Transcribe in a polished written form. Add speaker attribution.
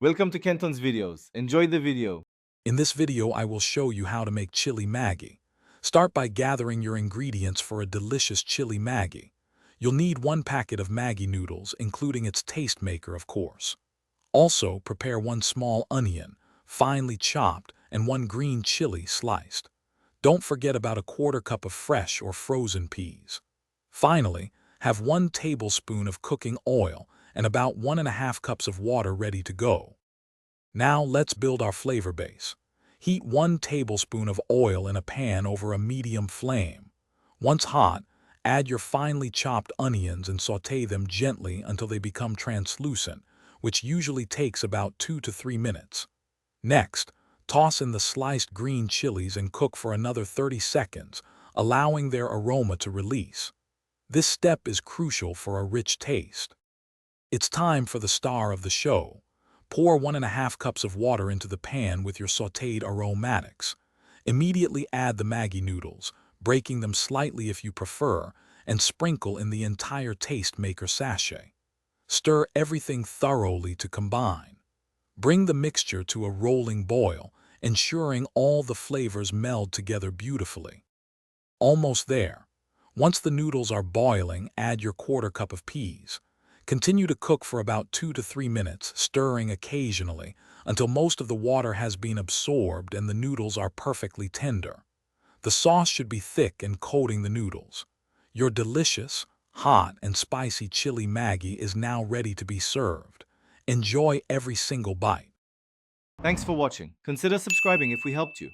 Speaker 1: Welcome to Kenton's videos. Enjoy the video.
Speaker 2: In this video, I will show you how to make chili Maggi. Start by gathering your ingredients for a delicious chili Maggi. You'll need 1 packet of Maggi noodles, including its taste maker, of course. Also, prepare 1 small onion, finely chopped, and 1 green chili sliced. Don't forget about a 1/4 cup of fresh or frozen peas. Finally, have 1 tablespoon of cooking oil and about 1½ cups of water ready to go. Now let's build our flavor base. Heat 1 tablespoon of oil in a pan over a medium flame. Once hot, add your finely chopped onions and sauté them gently until they become translucent, which usually takes about 2 to 3 minutes. Next, toss in the sliced green chilies and cook for another 30 seconds, allowing their aroma to release. This step is crucial for a rich taste. It's time for the star of the show. Pour 1½ cups of water into the pan with your sautéed aromatics. Immediately add the Maggi noodles, breaking them slightly if you prefer, and sprinkle in the entire taste maker sachet. Stir everything thoroughly to combine. Bring the mixture to a rolling boil, ensuring all the flavors meld together beautifully. Almost there. Once the noodles are boiling, add your 1/4 cup of peas. Continue to cook for about 2 to 3 minutes, stirring occasionally, until most of the water has been absorbed and the noodles are perfectly tender. The sauce should be thick and coating the noodles. Your delicious, hot, and spicy chili Maggi is now ready to be served. Enjoy every single bite.
Speaker 1: Thanks for watching. Consider subscribing if we helped you.